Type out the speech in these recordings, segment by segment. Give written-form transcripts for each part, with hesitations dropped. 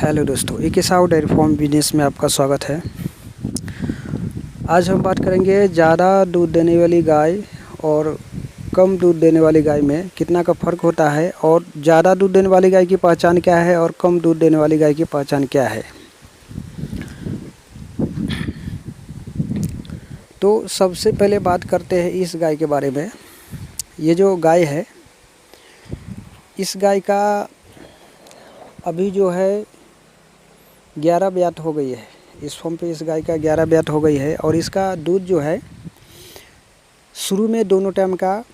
Hello दोस्तों, एक Kishau dairy farm business में आपका स्वागत है। आज हम बात करेंगे ज़्यादा दूध देने वाली गाय और कम दूध देने वाली गाय में कितना का फ़र्क होता है और ज़्यादा दूध देने वाली गाय की पहचान क्या है और कम दूध देने वाली गाय की पहचान क्या है। तो सबसे पहले बात करते हैं इस गाय के बारे में। ये जो गाय है, इस गाय का अभी जो है 11 ब्यात हो गई है। इस फॉर्म पे इस गाय का 11 ब्यात हो गई है और इसका दूध जो है शुरू में दोनों टाइम का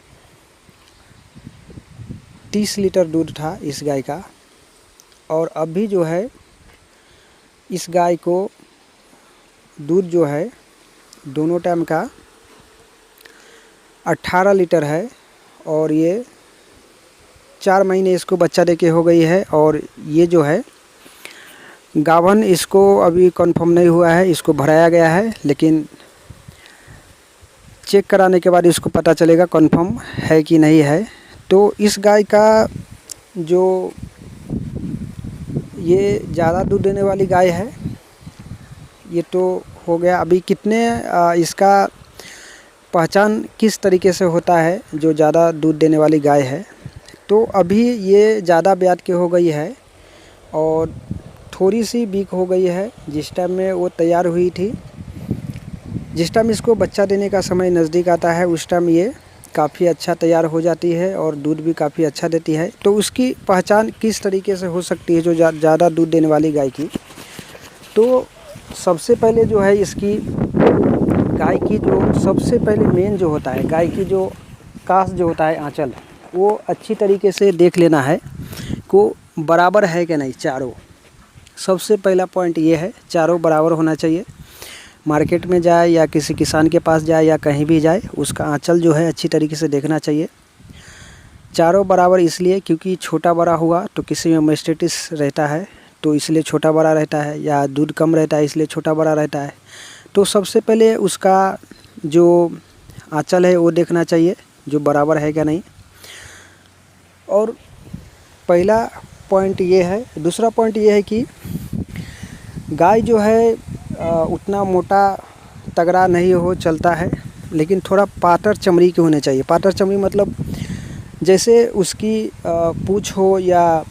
30 लीटर दूध था इस गाय का, और अभी जो है इस गाय को दूध जो है दोनों टाइम का 18 लीटर है। और ये 4 महीने इसको बच्चा देके हो गई है। और ये जो है गाभन इसको अभी कंफर्म नहीं हुआ है, इसको भराया गया है, लेकिन चेक कराने के बाद इसको पता चलेगा कंफर्म है कि नहीं है। तो इस गाय का जो ये ज़्यादा दूध देने वाली गाय है, ये तो हो गया। अभी कितने इसका पहचान किस तरीके से होता है जो ज़्यादा दूध देने वाली गाय है। तो अभी ये ज़्यादा ब्यात की हो गई है और थोड़ी सी वीक हो गई है। जिस टाइम में वो तैयार हुई थी, जिस टाइम इसको बच्चा देने का समय नज़दीक आता है, उस टाइम ये काफ़ी अच्छा तैयार हो जाती है और दूध भी काफ़ी अच्छा देती है। तो उसकी पहचान किस तरीके से हो सकती है जो ज़्यादा दूध देने वाली गाय की। तो सबसे पहले जो है इसकी गाय की जो सबसे पहले मेन जो होता है, गाय की जो कास जो होता है, आंचल, वो अच्छी तरीके से देख लेना है को बराबर है कि नहीं। चारों सबसे पहला पॉइंट ये है, चारों बराबर होना चाहिए। मार्केट में जाए या किसी किसान के पास जाए या कहीं भी जाए, उसका आंचल जो है अच्छी तरीके से देखना चाहिए। चारों बराबर इसलिए क्योंकि छोटा बड़ा हुआ तो किसी में मास्टाइटिस रहता है तो इसलिए छोटा बड़ा रहता है, या दूध कम रहता है इसलिए छोटा बड़ा रहता है। तो सबसे पहले उसका जो आंचल है वो देखना चाहिए जो बराबर है क्या नहीं। और पहला पॉइंट ये है। दूसरा पॉइंट ये है कि गाय जो है उतना मोटा तगड़ा नहीं हो चलता है, लेकिन थोड़ा पातर चमड़ी के होने चाहिए। पातर चमड़ी मतलब जैसे उसकी पूँछ हो या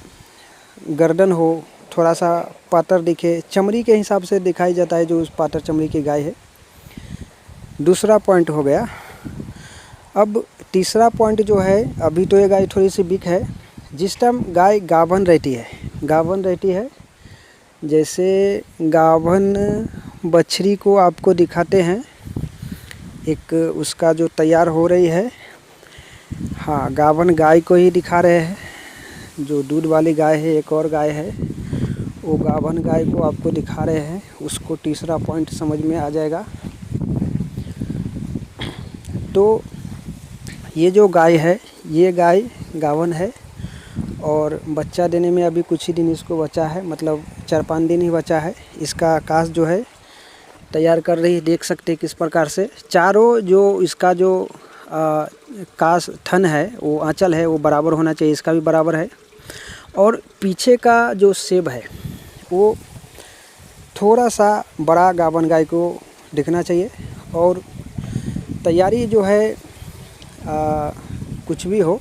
गर्दन हो, थोड़ा सा पातर दिखे, चमड़ी के हिसाब से दिखाई जाता है जो उस पातर चमड़ी की गाय है। दूसरा पॉइंट हो गया। अब तीसरा पॉइंट जो है, अभी तो ये गाय थोड़ी सी वीक है। जिस टाइम गाय गाभन रहती है, जैसे गाभन बछड़ी को आपको दिखाते हैं, एक उसका जो तैयार हो रही है, हाँ, गाभन गाय को ही दिखा रहे हैं। जो दूध वाली गाय है, एक और गाय है, वो गाभन गाय को आपको दिखा रहे हैं। उसको तीसरा पॉइंट समझ में आ जाएगा। तो ये जो गाय है, ये गाय गाभन है और बच्चा देने में अभी कुछ ही दिन इसको बचा है, मतलब 4-5 दिन ही बचा है। इसका कास जो है तैयार कर रही है, देख सकते हैं किस प्रकार से। चारों जो इसका जो कास थन है, वो आंचल है, वो बराबर होना चाहिए। इसका भी बराबर है। और पीछे का जो सेब है वो थोड़ा सा बड़ा गाभन गाय को दिखना चाहिए। और तैयारी जो है कुछ भी हो,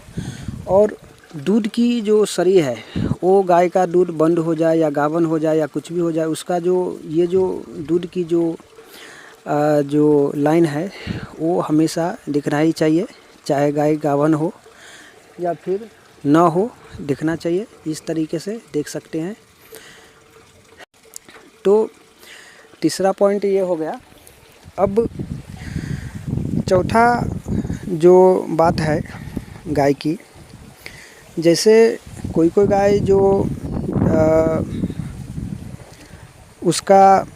और दूध की जो शरी है वो गाय का दूध बंद हो जाए या गाभन हो जाए या कुछ भी हो जाए, उसका जो ये जो दूध की जो लाइन है वो हमेशा दिखना ही चाहिए, चाहे गाय गाभन हो या फिर ना हो, दिखना चाहिए। इस तरीके से देख सकते हैं। तो तीसरा पॉइंट ये हो गया। अब चौथा जो बात है गाय की, जैसे कोई गाय जो उसका,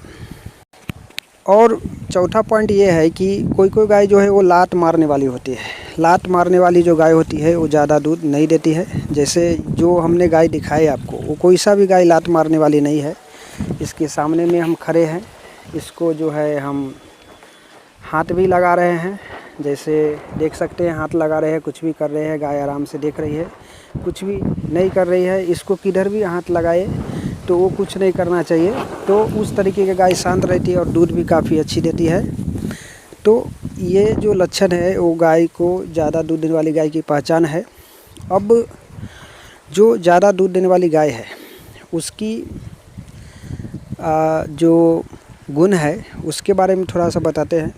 और चौथा पॉइंट ये है कि कोई गाय जो है वो लात मारने वाली होती है। लात मारने वाली जो गाय होती है वो ज़्यादा दूध नहीं देती है। जैसे जो हमने गाय दिखाई आपको, वो कोई सा भी गाय लात मारने वाली नहीं है। इसके सामने में हम खड़े हैं, इसको जो है हम हाथ भी लगा रहे हैं, जैसे देख सकते हैं हाथ लगा रहे हैं, कुछ भी कर रहे हैं। गाय आराम से देख रही है, कुछ भी नहीं कर रही है। इसको किधर भी हाथ लगाए तो वो कुछ नहीं करना चाहिए। तो उस तरीके की गाय शांत रहती है और दूध भी काफ़ी अच्छी देती है। तो ये जो लक्षण है वो गाय को ज़्यादा दूध देने वाली गाय की पहचान है। अब जो ज़्यादा दूध देने वाली गाय है उसकी जो गुण है उसके बारे में थोड़ा सा बताते हैं।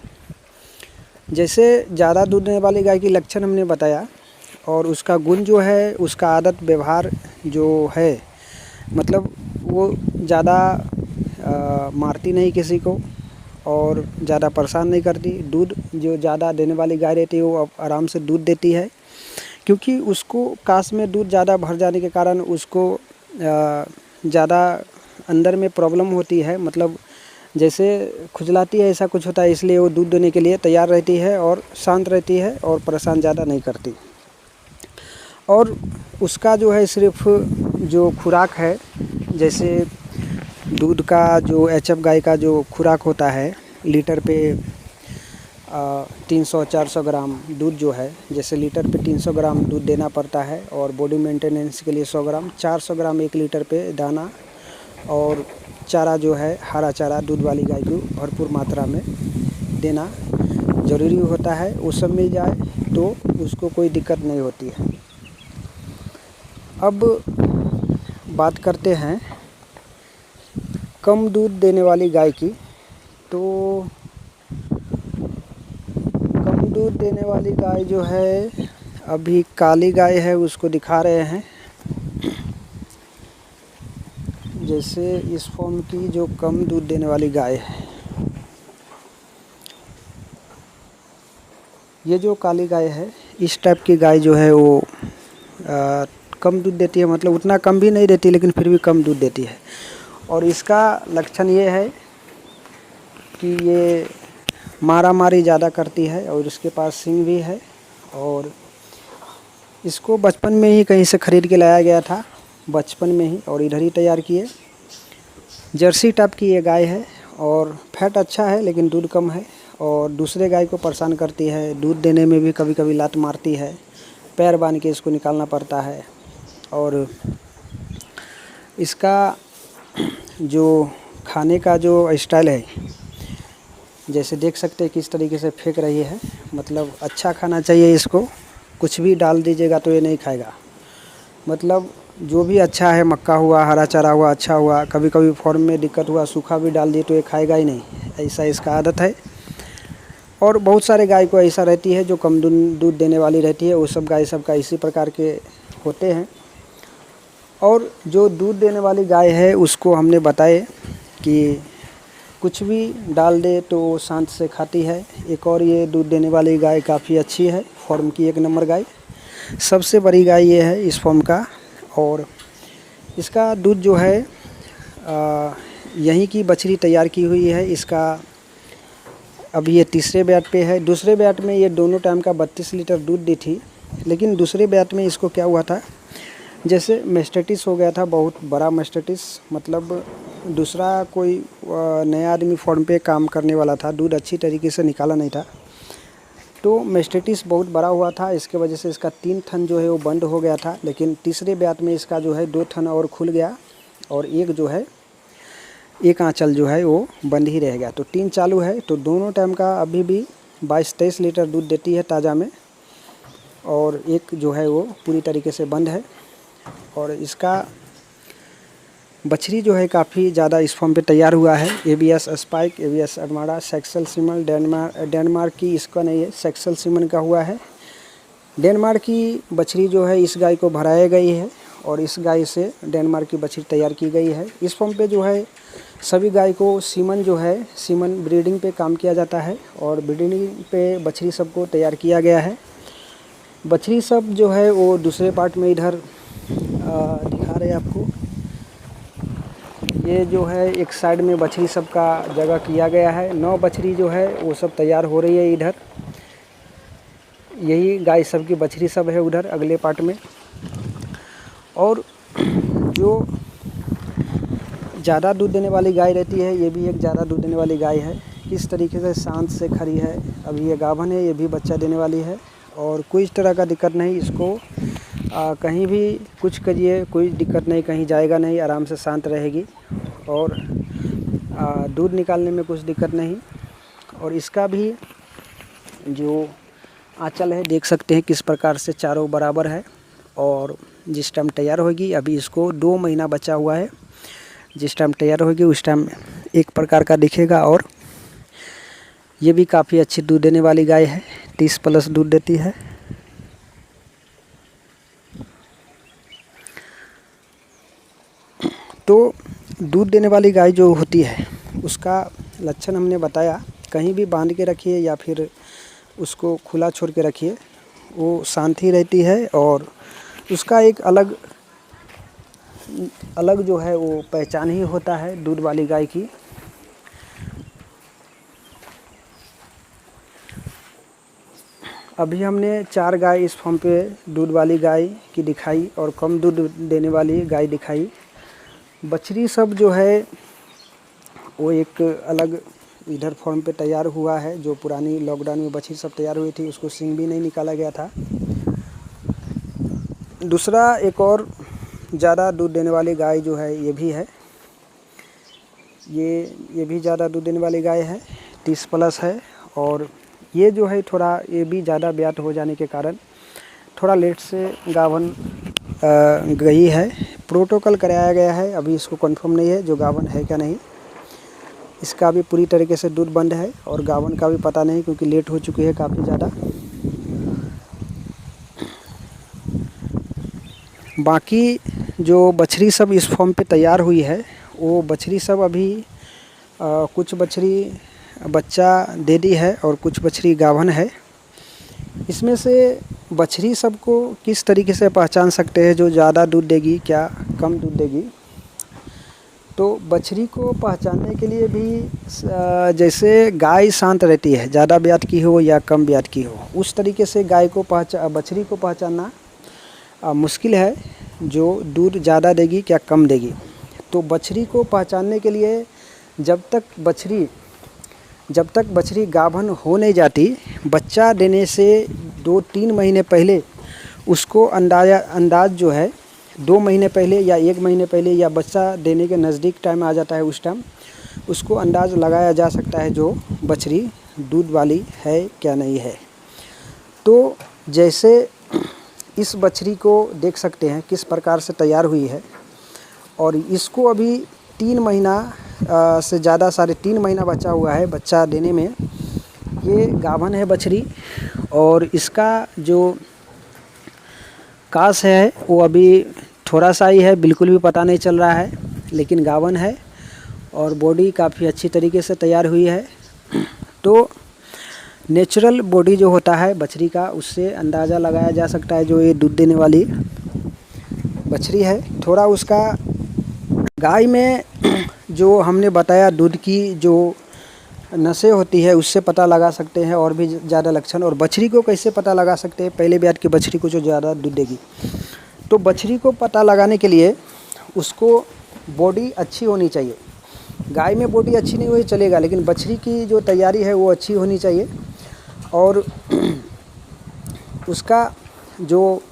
जैसे ज़्यादा दूध देने वाली गाय की लक्षण हमने बताया, और उसका गुण जो है, उसका आदत व्यवहार जो है, मतलब वो ज़्यादा मारती नहीं किसी को और ज़्यादा परेशान नहीं करती। दूध जो ज़्यादा देने वाली गाय रहती है वो आराम से दूध देती है, क्योंकि उसको कास में दूध ज़्यादा भर जाने के कारण उसको ज़्यादा अंदर में प्रॉब्लम होती है, मतलब जैसे खुजलाती है, ऐसा कुछ होता है। इसलिए वो दूध देने के लिए तैयार रहती है और शांत रहती है और परेशान ज़्यादा नहीं करती। और उसका जो है सिर्फ जो खुराक है, जैसे दूध का जो एचएफ गाय का जो खुराक होता है लीटर पे 300-400 ग्राम दूध जो है, जैसे लीटर पे 300 ग्राम दूध देना पड़ता है और बॉडी मेंटेनेंस के लिए 100 ग्राम, 400 ग्राम 1 लीटर पे दाना और चारा जो है हरा चारा दूध वाली गाय को भरपूर मात्रा में देना ज़रूरी होता है। वो सब मिल जाए तो उसको कोई दिक्कत नहीं होती है। अब बात करते हैं कम दूध देने वाली गाय की। तो कम दूध देने वाली गाय जो है, अभी काली गाय है उसको दिखा रहे हैं। जैसे इस फॉर्म की जो कम दूध देने वाली गाय है, ये जो काली गाय है, इस टाइप की गाय जो है वो कम दूध देती है, मतलब उतना कम भी नहीं देती लेकिन फिर भी कम दूध देती है। और इसका लक्षण ये है कि ये मारा मारी ज़्यादा करती है और इसके पास सींग भी है। और इसको बचपन में ही कहीं से ख़रीद के लाया गया था, बचपन में ही, और इधर ही तैयार किए। जर्सी टाइप की ये गाय है और फैट अच्छा है लेकिन दूध कम है, और दूसरे गाय को परेशान करती है। दूध देने में भी कभी कभी लात मारती है, पैर बांध के इसको निकालना पड़ता है। और इसका जो खाने का जो स्टाइल है, जैसे देख सकते हैं किस तरीके से फेंक रही है, मतलब अच्छा खाना चाहिए इसको, कुछ भी डाल दीजिएगा तो ये नहीं खाएगा। मतलब जो भी अच्छा है, मक्का हुआ, हरा चारा हुआ, अच्छा हुआ, कभी कभी फॉर्म में दिक्कत हुआ, सूखा भी डाल दिए तो ये खाएगा ही नहीं, ऐसा इसका आदत है। और बहुत सारे गाय को ऐसा रहती है जो कम दूध देने वाली रहती है, वो सब गाय सबका इसी प्रकार के होते हैं। और जो दूध देने वाली गाय है उसको हमने बताए कि कुछ भी डाल दे तो शांत से खाती है। एक और ये दूध देने वाली गाय काफ़ी अच्छी है, फॉर्म की 1 नंबर गाय, सबसे बड़ी गाय ये है इस फॉर्म का। और इसका दूध जो है यहीं की बछड़ी तैयार की हुई है। इसका अब ये तीसरे ब्याट पे है। दूसरे ब्याट में ये दोनों टाइम का 32 लीटर दूध दी थी, लेकिन दूसरे ब्याट में इसको क्या हुआ था, जैसे मेस्टेटिस हो गया था, बहुत बड़ा मेस्टेटिस, मतलब दूसरा कोई नया आदमी फॉर्म पे काम करने वाला था, दूध अच्छी तरीके से निकाला नहीं था, तो मेस्टेटिस बहुत बड़ा हुआ था। इसके वजह से इसका 3 थन जो है वो बंद हो गया था। लेकिन तीसरे ब्यात में इसका जो है 2 थन और खुल गया, और एक जो है, एक आंचल जो है वो बंद ही रह गया। तो 3 चालू है। तो दोनों टाइम का अभी भी 22-23 लीटर दूध देती है ताज़ा में, और एक जो है वो पूरी तरीके से बंद है। और इसका बछड़ी जो है काफ़ी ज़्यादा इस फॉर्म पे तैयार हुआ है। एबीएस स्पाइक, एबीएस अडमाड़ा, सेक्सल सीमन, डेनमार्क की इसका नहीं है, सेक्सल सीमन का हुआ है। डेनमार्क की बछड़ी जो है इस गाय को भराई गई है, और इस गाय से डेनमार्क की बछड़ी तैयार की गई है। इस फॉर्म पे जो है सभी गाय को सीमन जो है, सीमन ब्रीडिंग पे काम किया जाता है, और ब्रीडिंग पे बछड़ी सबको तैयार किया गया है। बछड़ी सब जो है वो दूसरे पार्ट में इधर दिखा रहे हैं आपको। ये जो है एक साइड में बछड़ी सब का जगह किया गया है। 9 बछड़ी जो है वो सब तैयार हो रही है इधर। यही गाय सब की बछड़ी सब है उधर अगले पार्ट में। और जो ज़्यादा दूध देने वाली गाय रहती है, ये भी एक ज़्यादा दूध देने वाली गाय है। किस तरीके से शांत से खड़ी है। अभी ये गाभन है, ये भी बच्चा देने वाली है, और कोई इस तरह का दिक्कत नहीं। इसको कहीं भी कुछ करिए कोई दिक्कत नहीं, कहीं जाएगा नहीं, आराम से शांत रहेगी और दूध निकालने में कुछ दिक्कत नहीं। और इसका भी जो आंचल है देख सकते हैं किस प्रकार से चारों बराबर है। और जिस टाइम तैयार होगी, अभी इसको 2 महीना बचा हुआ है, जिस टाइम तैयार होगी उस टाइम एक प्रकार का दिखेगा। और ये भी काफ़ी अच्छी दूध देने वाली गाय है, 30+ दूध देती है। तो दूध देने वाली गाय जो होती है उसका लक्षण हमने बताया, कहीं भी बांध के रखिए या फिर उसको खुला छोड़ के रखिए, वो शांत ही रहती है। और उसका एक अलग जो है वो पहचान ही होता है दूध वाली गाय की। अभी हमने 4 गाय इस फॉर्म पे दूध वाली गाय की दिखाई और कम दूध देने वाली गाय दिखाई। बछड़ी सब जो है वो एक अलग इधर फॉर्म पे तैयार हुआ है। जो पुरानी लॉकडाउन में बछड़ी सब तैयार हुई थी उसको सींग भी नहीं निकाला गया था। दूसरा एक और ज़्यादा दूध देने वाली गाय जो है ये भी है, ये भी ज़्यादा दूध देने वाली गाय है, 30+ है। और ये जो है थोड़ा ये भी ज़्यादा ब्यात हो जाने के कारण थोड़ा लेट से गाभन गई है। प्रोटोकॉल कराया गया है, अभी इसको कंफर्म नहीं है जो गाभन है क्या नहीं। इसका भी पूरी तरीके से दूध बंद है और गाभन का भी पता नहीं, क्योंकि लेट हो चुकी है काफ़ी ज़्यादा। बाकी जो बछड़ी सब इस फॉर्म पे तैयार हुई है वो बछड़ी सब अभी कुछ बछड़ी बच्चा दे दी है और कुछ बछड़ी गाभन है। इसमें से बछड़ी सबको किस तरीके से पहचान सकते हैं जो ज़्यादा दूध देगी क्या कम दूध देगी। तो बछड़ी को पहचानने के लिए भी जैसे गाय शांत रहती है, ज़्यादा ब्यात की हो या कम ब्यात की हो, उस तरीके से बछड़ी को पहचानना मुश्किल है जो दूध ज़्यादा देगी क्या कम देगी। तो बछड़ी को पहचानने के लिए जब तक बछड़ी गाभन हो नहीं जाती, बच्चा देने से 2-3 महीने पहले उसको अंदाज जो है 2 महीने पहले या 1 महीने पहले या बच्चा देने के नज़दीक टाइम आ जाता है, उस टाइम उसको अंदाज़ लगाया जा सकता है जो बछड़ी दूध वाली है क्या नहीं है। तो जैसे इस बछड़ी को देख सकते हैं किस प्रकार से तैयार हुई है और इसको अभी 3 महीना से ज़्यादा 3.5 महीना बचा हुआ है बच्चा देने में। ये गाभन है बछड़ी और इसका जो कास है वो अभी थोड़ा सा ही है, बिल्कुल भी पता नहीं चल रहा है, लेकिन गाभन है और बॉडी काफ़ी अच्छी तरीके से तैयार हुई है। तो नेचुरल बॉडी जो होता है बछड़ी का, उससे अंदाज़ा लगाया जा सकता है जो ये दूध देने वाली बछड़ी है। थोड़ा उसका गाय में जो हमने बताया दूध की जो नसें होती है उससे पता लगा सकते हैं और भी ज़्यादा लक्षण। और बछड़ी को कैसे पता लगा सकते हैं, पहले ब्यात की बछड़ी को जो ज़्यादा दूध देगी, तो बछड़ी को पता लगाने के लिए उसको बॉडी अच्छी होनी चाहिए। गाय में बॉडी अच्छी नहीं हुई चलेगा, लेकिन बछड़ी की जो तैयारी है वो अच्छी होनी चाहिए। और उसका जो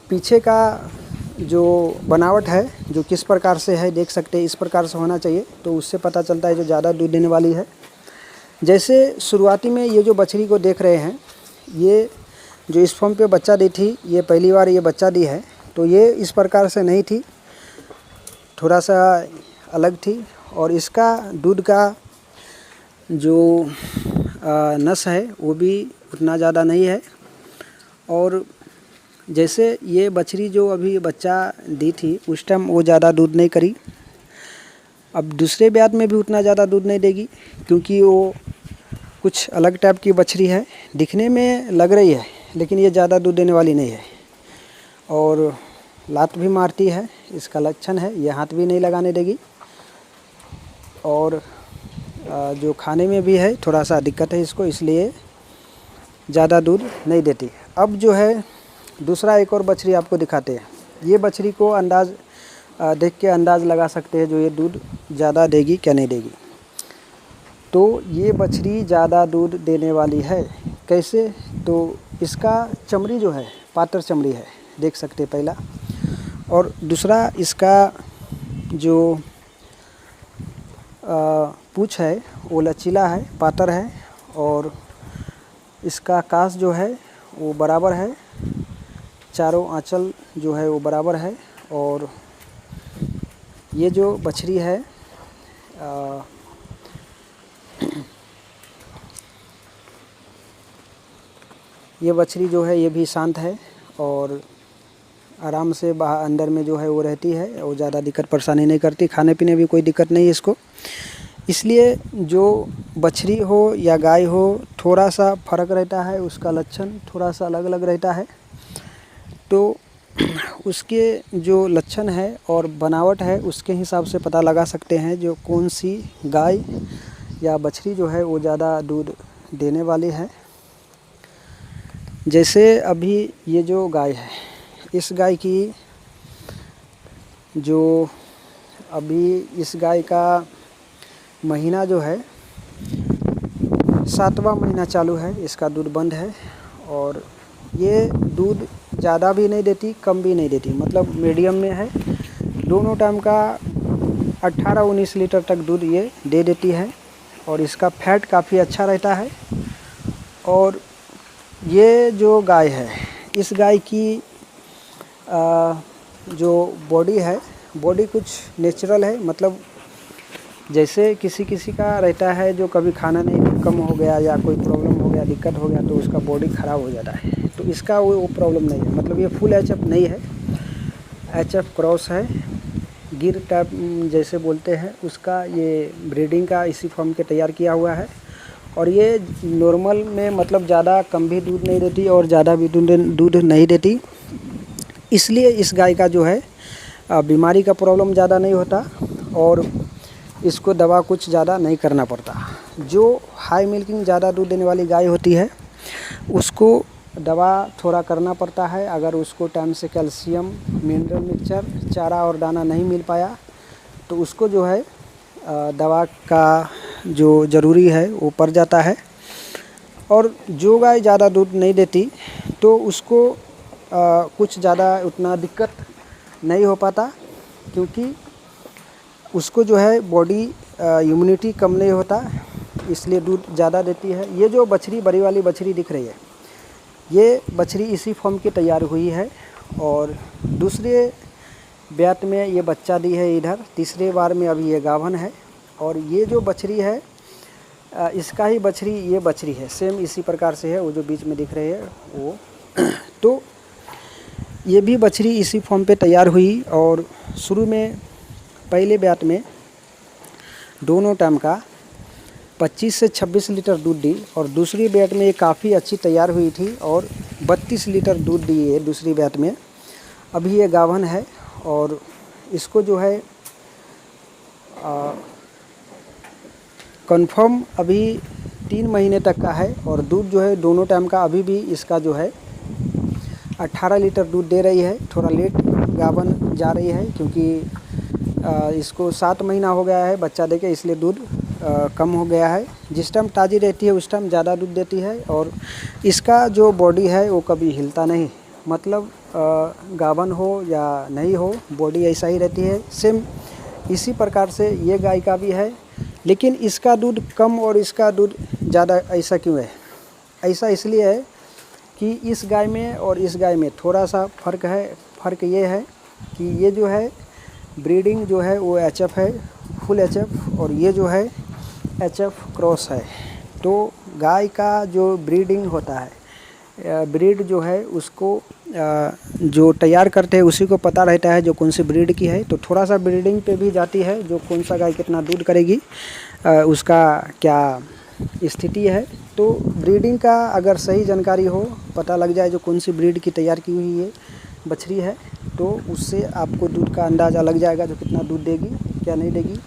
पीछे का जो बनावट है जो किस प्रकार से है देख सकते हैं, इस प्रकार से होना चाहिए, तो उससे पता चलता है जो ज़्यादा दूध देने वाली है। जैसे शुरुआती में ये जो बछड़ी को देख रहे हैं, ये जो इस फॉर्म पे बच्चा दी थी, ये पहली बार ये बच्चा दी है, तो ये इस प्रकार से नहीं थी, थोड़ा सा अलग थी। और इसका दूध का जो नस है वो भी उतना ज़्यादा नहीं है। और जैसे ये बछड़ी जो अभी बच्चा दी थी उस टाइम वो ज़्यादा दूध नहीं करी, अब दूसरे ब्यात में भी उतना ज़्यादा दूध नहीं देगी, क्योंकि वो कुछ अलग टाइप की बछड़ी है, दिखने में लग रही है लेकिन ये ज़्यादा दूध देने वाली नहीं है। और लात भी मारती है, इसका लक्षण है, ये हाथ भी नहीं लगाने देगी। और जो खाने में भी है थोड़ा सा दिक्कत है इसको, इसलिए ज़्यादा दूध नहीं देती। अब जो है दूसरा एक और बछड़ी आपको दिखाते हैं। ये बछड़ी को देख के अंदाज़ लगा सकते हैं जो ये दूध ज़्यादा देगी क्या नहीं देगी। तो ये बछड़ी ज़्यादा दूध देने वाली है। कैसे, तो इसका चमड़ी जो है पातर चमड़ी है, देख सकते हैं पहला। और दूसरा इसका जो पूँछ है वो लचीला है, पातर है, और इसका कास जो है वो बराबर है, चारों आंचल जो है वो बराबर है। और ये जो बछड़ी है ये बछड़ी जो है ये भी शांत है और आराम से बाहर अंदर में जो है वो रहती है, वो ज़्यादा दिक्कत परेशानी नहीं करती। खाने पीने भी कोई दिक्कत नहीं है इसको। इसलिए जो बछड़ी हो या गाय हो, थोड़ा सा फ़र्क रहता है, उसका लक्षण थोड़ा सा अलग अलग रहता है। तो उसके जो लक्षण है और बनावट है उसके हिसाब से पता लगा सकते हैं जो कौन सी गाय या बछड़ी जो है वो ज़्यादा दूध देने वाली है। जैसे अभी ये जो गाय है, इस गाय की जो अभी इस गाय का महीना जो है 7वां महीना चालू है, इसका दूध बंद है। और ये दूध ज़्यादा भी नहीं देती, कम भी नहीं देती, मतलब मीडियम में है। दोनों टाइम का 18-19 लीटर तक दूध ये दे देती है। और इसका फैट काफ़ी अच्छा रहता है। और ये जो गाय है, इस गाय की जो बॉडी है, बॉडी कुछ नेचुरल है। मतलब जैसे किसी किसी का रहता है जो कभी खाना नहीं कम हो गया या कोई प्रॉब्लम हो गया, दिक्कत हो गया, तो उसका बॉडी ख़राब हो जाता है। तो इसका वो प्रॉब्लम नहीं है। मतलब ये फुल एचएफ नहीं है, एचएफ क्रॉस है, गिर टाइप जैसे बोलते हैं उसका। ये ब्रीडिंग का इसी फॉर्म के तैयार किया हुआ है। और ये नॉर्मल में मतलब ज़्यादा कम भी दूध नहीं देती और ज़्यादा भी दूध नहीं देती। इसलिए इस गाय का जो है बीमारी का प्रॉब्लम ज़्यादा नहीं होता और इसको दवा कुछ ज़्यादा नहीं करना पड़ता। जो हाई मिल्किंग ज़्यादा दूध देने वाली गाय होती है उसको दवा थोड़ा करना पड़ता है। अगर उसको टाइम से कैल्शियम, मिनरल मिक्सचर, चारा और दाना नहीं मिल पाया तो उसको जो है दवा का जो ज़रूरी है वो पड़ जाता है। और जो गाय ज़्यादा दूध नहीं देती तो उसको कुछ ज़्यादा उतना दिक्कत नहीं हो पाता, क्योंकि उसको जो है बॉडी इम्यूनिटी कम नहीं होता, इसलिए दूध ज़्यादा देती है। ये जो बछड़ी, बड़ी वाली बछड़ी दिख रही है, ये बछड़ी इसी फॉर्म की तैयार हुई है। और दूसरे ब्यात में ये बच्चा दी है इधर, तीसरे बार में अभी ये गाभन है। और ये जो बछड़ी है इसका ही बछड़ी, ये बछड़ी है, सेम इसी प्रकार से है, वो जो बीच में दिख रही है वो। तो ये भी बछड़ी इसी फॉर्म पे तैयार हुई। और शुरू में पहले ब्यात में दोनों टाइम का 25 से 26 लीटर दूध दी। और दूसरी ब्यात में ये काफ़ी अच्छी तैयार हुई थी और 32 लीटर दूध दी है दूसरी ब्यात में। अभी ये गाभन है और इसको जो है कंफर्म अभी 3 महीने तक का है। और दूध जो है दोनों टाइम का अभी भी इसका जो है 18 लीटर दूध दे रही है। थोड़ा लेट गाभन जा रही है क्योंकि इसको 7 महीना हो गया है बच्चा देके, इसलिए दूध कम हो गया है। जिस टाइम ताज़ी रहती है उस टाइम ज़्यादा दूध देती है। और इसका जो बॉडी है वो कभी हिलता नहीं, मतलब गाभन हो या नहीं हो बॉडी ऐसा ही रहती है। सेम इसी प्रकार से ये गाय का भी है, लेकिन इसका दूध कम और इसका दूध ज़्यादा ऐसा क्यों है? ऐसा इसलिए है कि इस गाय में और इस गाय में थोड़ा सा फ़र्क है। फ़र्क ये है कि ये जो है ब्रीडिंग जो है वो एचएफ है, फुल एचएफ, और ये जो है एचएफ क्रॉस है। तो गाय का जो ब्रीडिंग होता है, ब्रीड जो है उसको जो तैयार करते हैं उसी को पता रहता है जो कौन सी ब्रीड की है। तो थोड़ा सा ब्रीडिंग पे भी जाती है, जो कौन सा गाय कितना दूध करेगी, उसका क्या स्थिति है। तो ब्रीडिंग का अगर सही जानकारी हो, पता लग जाए जो कौन सी ब्रीड की तैयार की हुई है बछड़ी है, तो उससे आपको दूध का अंदाज़ा लग जाएगा जो कितना दूध देगी, क्या नहीं देगी।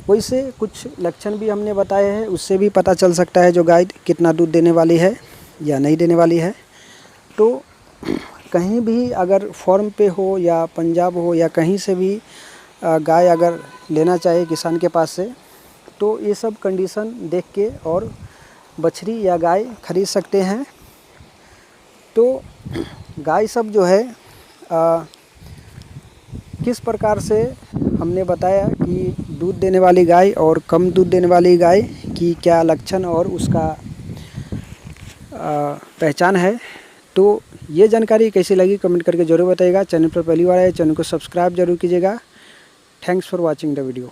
वैसे कुछ लक्षण भी हमने बताए हैं, उससे भी पता चल सकता है जो गाय कितना दूध देने वाली है या नहीं देने वाली है। तो कहीं भी अगर फॉर्म पे हो या पंजाब हो या कहीं से भी गाय अगर लेना चाहे किसान के पास से, तो ये सब कंडीशन देख के और बछड़ी या गाय खरीद सकते हैं। तो गाय सब जो है किस प्रकार से हमने बताया कि दूध देने वाली गाय और कम दूध देने वाली गाय की क्या लक्षण और उसका पहचान है। तो ये जानकारी कैसी लगी कमेंट करके ज़रूर बताइएगा। चैनल पर पहली बार आए चैनल को सब्सक्राइब जरूर कीजिएगा। Thanks for watching the video.